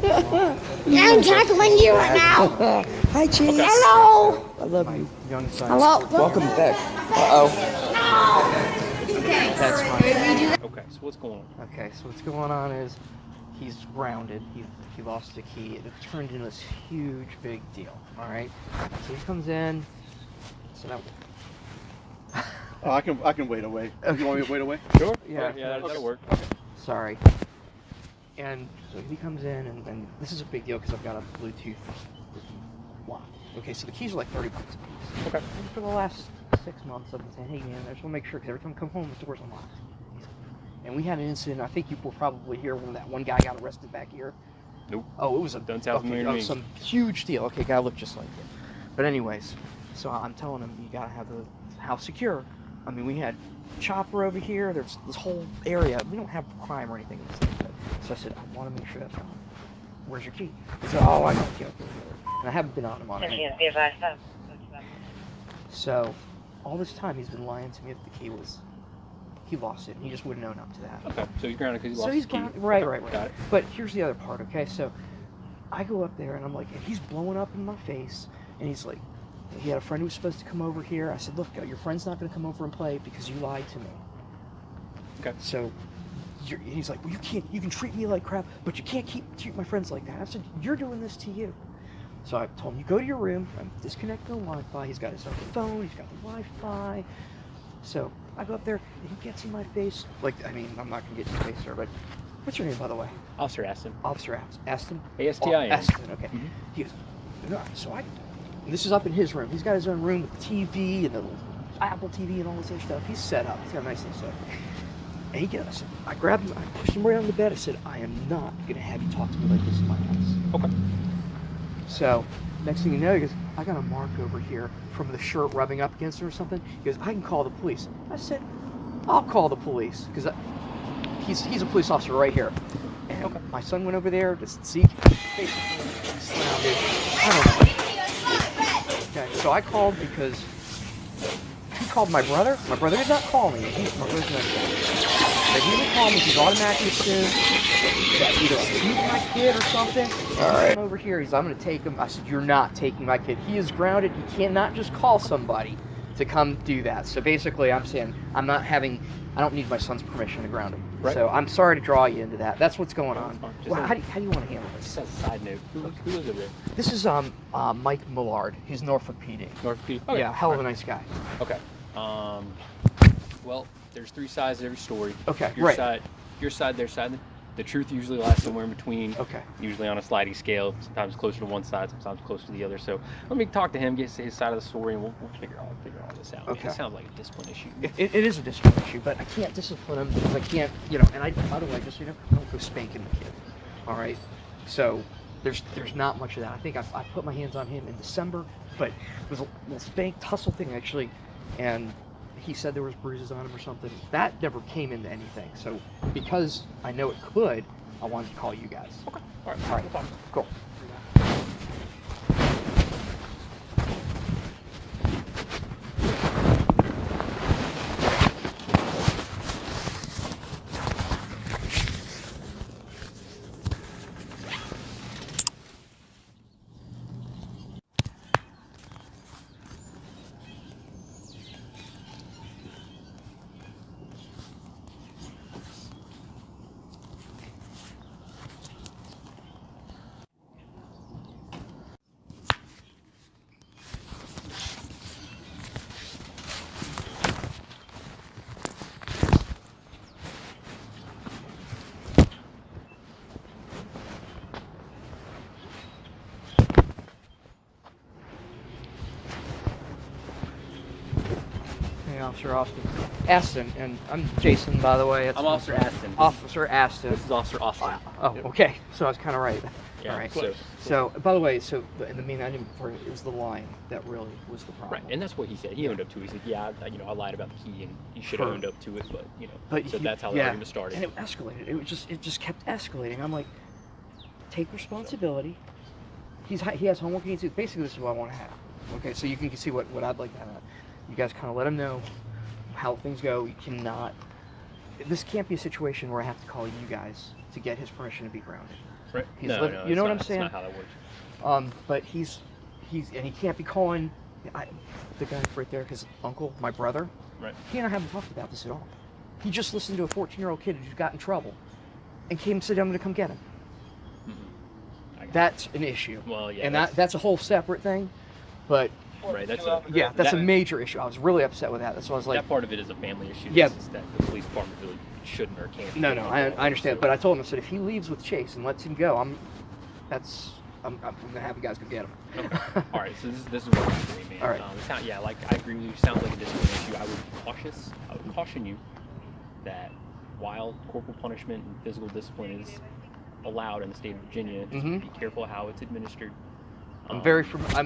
I'm tackling you right now. Hi, Chase. Okay. Hello. I love you. Young son. Hello. Welcome back. Uh-oh. No. Okay. That's fine. Okay, so what's going on? Okay, so what's going on is he's grounded. He lost the key. It turned into this huge, big deal. All right. So he comes in. So now. Oh, I can wait away. Okay. You want me to wait away? Sure. Yeah. Yeah, that'll work. Sorry. And so he comes in, and this is a big deal because I've got a Bluetooth lock. Okay, so the keys are like $30 a piece. Okay. And for the last 6 months, I've been saying, hey man, I just want to make sure because every time I come home, the door's unlocked. And we had an incident. I think you were probably here when that one guy got arrested back here. Nope. Oh, it was a Don't sound familiar to me. some huge deal. Okay, guy looked just like it. But anyways, so I'm telling him you gotta have the house secure. I mean, we had chopper over here. There's this whole area. We don't have crime or anything in this thing. So I said, I want to make sure that's on. Where's your key? He said, oh, I got the key. And I haven't been on him on it. So all this time he's been lying to me if the key was. He lost it. And he just wouldn't own up to that. Okay, so he's grounded because he lost So he's his key. grounded. Right. Got it. But here's the other part. Okay, so I go up there and I'm like, and he's blowing up in my face, and he's like, he had a friend who was supposed to come over here. I said, look, your friend's not going to come over and play because you lied to me. Okay. So he's like, well, you can treat me like crap, but you can't treat my friends like that. I said, you're doing this to you. So I told him, you go to your room, I'm disconnecting the Wi-Fi. He's got his own phone, he's got the Wi-Fi. So I go up there, and he gets in my face. Like, I mean, I'm not going to get in your face, sir, but what's your name, by the way? Officer Aston. Officer Aston? A-S-T-I-N. Aston, okay. Mm-hmm. He goes, no, so and this is up in his room. He's got his own room with the TV and the Apple TV and all this other stuff. He's set up. He's got a nice little setup. And he gets, I grabbed him, I pushed him right on the bed. I said, I am not going to have you talk to me like this in my house. Okay. So, next thing you know, he goes, I got a mark over here from the shirt rubbing up against him or something. He goes, I can call the police. I said, I'll call the police. Because he's a police officer right here. And okay. My son went over there to see, basically surrounded. I don't know. Okay, so I called because he called my brother. My brother did not call me. My brother's not call me. But he would call me. He's automatically assumed that either I beat my kid or something. All right. Over here, I'm going to take him. I said, you're not taking my kid. He is grounded. He cannot just call somebody to come do that. So basically, I'm saying I don't need my son's permission to ground him. Right. So I'm sorry to draw you into that. That's what's going on. Well, how do you want to handle this? Just as a side note, who is it with? This is Mike Millard. He's Norfolk PD. Norfolk PD? Okay. Yeah, hell of a nice guy. Okay. Well, there's 3 sides to every story. Okay, Your right. side, their side. The truth usually lies somewhere in between. Okay. Usually on a sliding scale, sometimes closer to one side, sometimes closer to the other. So let me talk to him, get his side of the story, and we'll figure all this out. Okay. It sounds like a discipline issue. It is a discipline issue, but I can't discipline him because I can't, and by the way, just so you know, I don't go spanking the kid. All right. So there's not much of that. I think I put my hands on him in December, but it was a little spank tussle thing actually, and he said there was bruises on him or something. That never came into anything. So because I know it could, I wanted to call you guys. Okay. All right. All right. No problem. Cool. Officer Aston, and I'm Jason, by the way. I'm Officer Aston. Officer Aston. This is Officer Austin. Oh, okay. So I was kind of right. Yeah, all right. So, by the way, the main item for it was the line that really was the problem. right, and that's what he said. He owned up to it. He said, "Yeah, I lied about the key, and he should have owned up to it." But so that's how the argument started. And it escalated. It just kept escalating. I'm like, take responsibility. He has homework he needs to do. Basically, this is what I want to have. Okay, so you can see what I'd like to have. You guys kind of let him know how things go. You cannot. This can't be a situation where I have to call you guys to get his permission to be grounded. Right. He's No, living, no, you know what I'm that's saying? not how that works. But he's and he can't be calling the guy right there, his uncle, my brother. Right. He and I haven't talked about this at all. He just listened to a 14-year-old kid who got in trouble and came and said, I'm going to come get him. Mm-hmm. That's an issue. Well, yeah. And that's a whole separate thing. But right. That's a major issue. I was really upset with that. That's why I was like, that part of it is a family issue. Yeah. That the police department really shouldn't or can't. No, I understand. But I told him, I said, if he leaves with Chase and lets him go, I'm going to have you guys go get him. Okay. All right. So this is what I'm doing, man. All right. Like I agree with you. Sounds like a discipline issue. I would caution you that while corporal punishment and physical discipline is allowed in the state of Virginia, just be careful how it's administered. I'm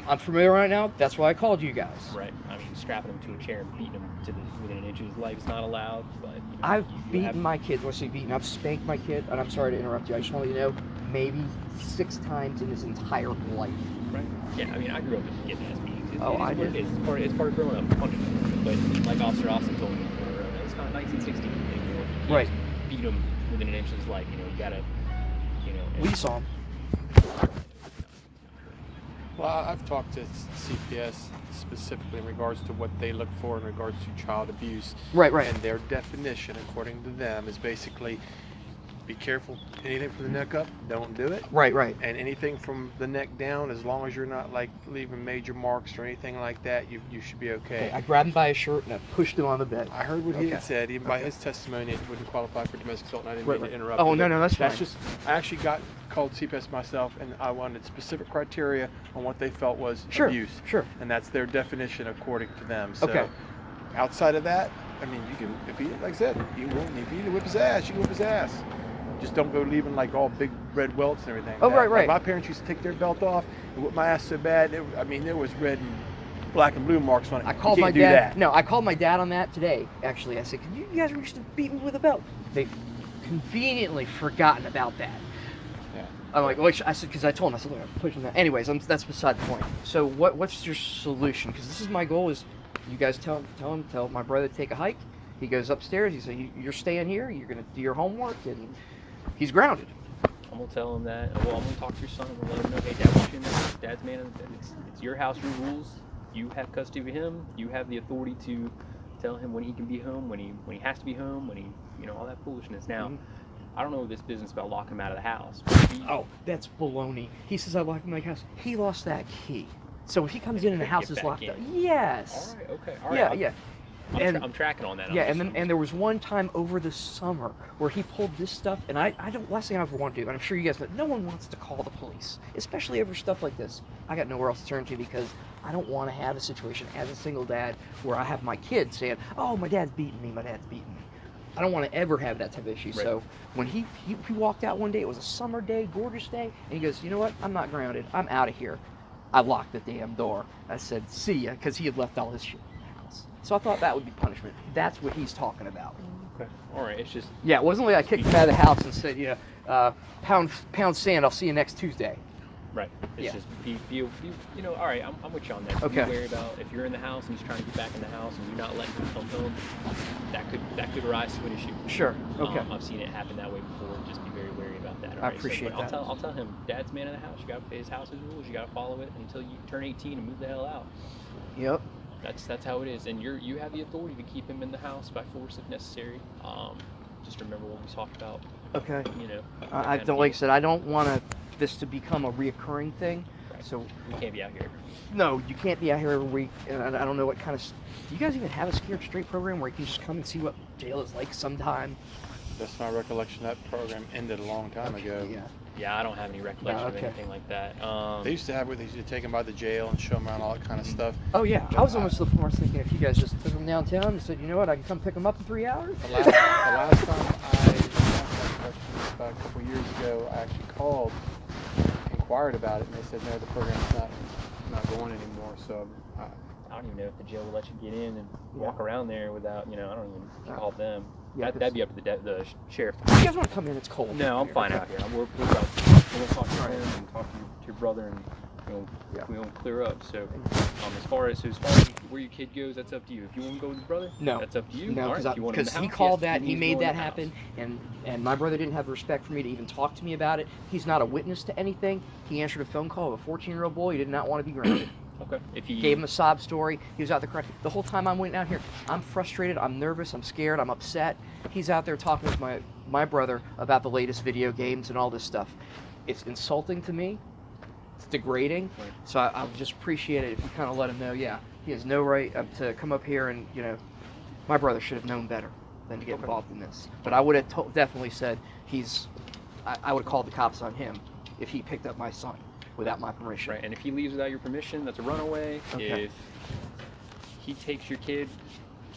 I'm familiar right now. That's why I called you guys. Right. I mean, strapping him to a chair and beating him within an inch of his life is not allowed. But I've beaten my kids. When I say beaten, I've spanked my kid. And I'm sorry to interrupt you. I just want to let you know, maybe 6 times in his entire life. Right. Yeah. I mean, I grew up with getting ass beatings. I did. It's part of growing up, punishment. But like Officer Austin told me, it's not 1960 anymore. You Right. just beat him within an inch of his life. You gotta. We saw him. Well, I've talked to CPS specifically in regards to what they look for in regards to child abuse. Right. And their definition, according to them, is basically be careful. Anything from the neck up, don't do it. Right. And anything from the neck down, as long as you're not like leaving major marks or anything like that, you should be okay. I grabbed him by his shirt and I pushed him on the bed. I heard what he had said. Even by his testimony, it wouldn't qualify for domestic assault. And I didn't mean to interrupt. Oh, you, no, that's fine. I actually called CPS myself, and I wanted specific criteria on what they felt was abuse. Sure. And that's their definition according to them. So Okay. outside of that, I mean, you can, if he, like I said, if you need to whip his ass, you can whip his ass. Just don't go leaving like all big red welts and everything. Oh, right. Like my parents used to take their belt off and whip my ass so bad. There was red and black and blue marks on it. I called my dad. No, I called my dad on that today. Actually, I said, "You guys used to beat me with a belt." They've conveniently forgotten about that. Yeah. I'm like, which I said, because I told him, I said, look, I'm pushing that. Anyways, that's beside the point. So what's your solution? Because this is my goal: is you guys tell my brother to take a hike. He goes upstairs. He says, "You're staying here. You're gonna do your homework," and he's grounded. I'm gonna tell him that. Well, I'm gonna talk to your son and let him know, hey, Dad wants you in there. Dad's man. It's your house, your rules. You have custody of him. You have the authority to tell him when he can be home, when he has to be home, when he, all that foolishness. Now, I don't know this business about locking him out of the house. That's baloney. He says I locked him in the house. He lost that key. So if he comes in and the house is locked up. Yes. All right. Okay. All right. Yeah. I'm tracking on that. Yeah, and there was one time over the summer where he pulled this stuff, and I don't. Last thing I ever want to do, and I'm sure you guys know, no one wants to call the police, especially over stuff like this. I got nowhere else to turn to because I don't want to have a situation as a single dad where I have my kid saying, "Oh, my dad's beating me. My dad's beating me." I don't want to ever have that type of issue. Right. So when he walked out one day, it was a summer day, gorgeous day, and he goes, "You know what? I'm not grounded. I'm out of here." I locked the damn door. I said, "See ya," because he had left all his shit. So I thought that would be punishment. That's what he's talking about. Okay. All right. It's just. Yeah, it wasn't like I kicked him out of the house and said, pound sand. I'll see you next Tuesday. Right. It's just be all right. I'm with you on that. Okay. Be wary about if you're in the house and he's trying to get back in the house and you're not letting him come home. That could rise to an issue. Sure. Okay. I've seen it happen that way before. Just be very wary about that. I appreciate that. I'll tell him, Dad's man of the house. You got to his house's rules. You got to follow it until you turn 18 and move the hell out. Yep. That's how it is, and you have the authority to keep him in the house by force if necessary. Just remember what we talked about. Okay. I don't, like I said, I don't want this to become a reoccurring thing. Right. So you can't be out here every week. No, you can't be out here every week. And I don't know what kind of. Do you guys even have a Scared Straight program where you can just come and see what jail is like sometime? That's my recollection. That program ended a long time ago. Yeah, I don't have any recollection of anything like that. They used to have where they used to take them by the jail and show them around all that kind of stuff. Oh yeah, I was almost to the point where I was thinking if you guys just took them downtown and said, you know what, I can come pick them up in 3 hours. The last time I asked that question about a couple years ago, I actually called, inquired about it, and they said no, the program's not going anymore. So I don't even know if the jail will let you get in and walk around there without, I don't even call them. Yeah, that'd be up to the sheriff. You guys want to come in? It's cold. No, I'm fine out here. We'll talk to him and talk to your brother and we won't clear up. So, as far as where your kid goes, that's up to you. If you want to go with your brother, No. that's up to you. No, All right, if you want him in because the he house, called yes, that, he needs to made go in that the house. happen, and my brother didn't have the respect for me to even talk to me about it. He's not a witness to anything. He answered a phone call of a 14-year-old boy who did not want to be grounded. Okay. If he Gave him a sob story. He was out there crying. The whole time I'm waiting out here, I'm frustrated, I'm nervous, I'm scared, I'm upset. He's out there talking with my brother about the latest video games and all this stuff. It's insulting to me. It's degrading. Right. So I would just appreciate it if you kind of let him know, yeah, he has no right to come up here and, my brother should have known better than to get involved in this. But I would have definitely said I would have called the cops on him if he picked up my son without my permission. Right, and if he leaves without your permission, that's a runaway. Okay. If he takes your kid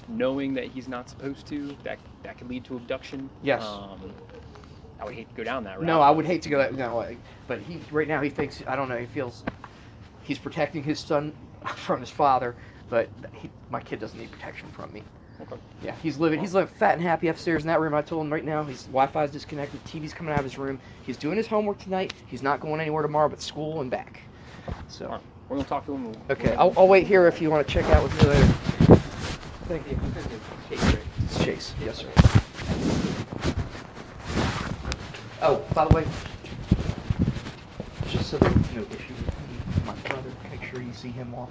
knowing that he's not supposed to, that could lead to abduction. Yes. I would hate to go down that route. No, I would hate to go that way. But right now he thinks, I don't know, he feels he's protecting his son from his father, but my kid doesn't need protection from me. Okay. Yeah, he's living fat and happy upstairs in that room. I told him right now his Wi-Fi's disconnected, TV's coming out of his room. He's doing his homework tonight. He's not going anywhere tomorrow but school and back. So. All right. We're gonna talk to him. Okay, I'll wait here if you want to check out with me later. Thank you. Chase, right? It's Chase. Yes, sir. Oh, by the way, just so there's no issue with my brother, make sure you see him off,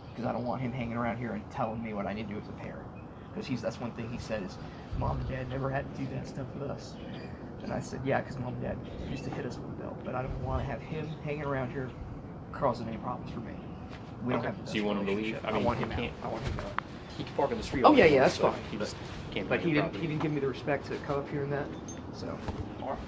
because I don't want him hanging around here and telling me what I need to do as a parent. Because that's one thing he said is, Mom and Dad never had to do that stuff with us. And I said, yeah, because Mom and Dad used to hit us with a belt, but I don't want to have him hanging around here causing any problems for me. We don't Okay. have the So you want him to leave? relationship. I mean, I want he him out. can't- I want him out. He can park on the street. Oh all yeah, he yeah, wants, that's but fine. He just can't. But be he on your didn't give me the respect to come up here and that. So. property. All right.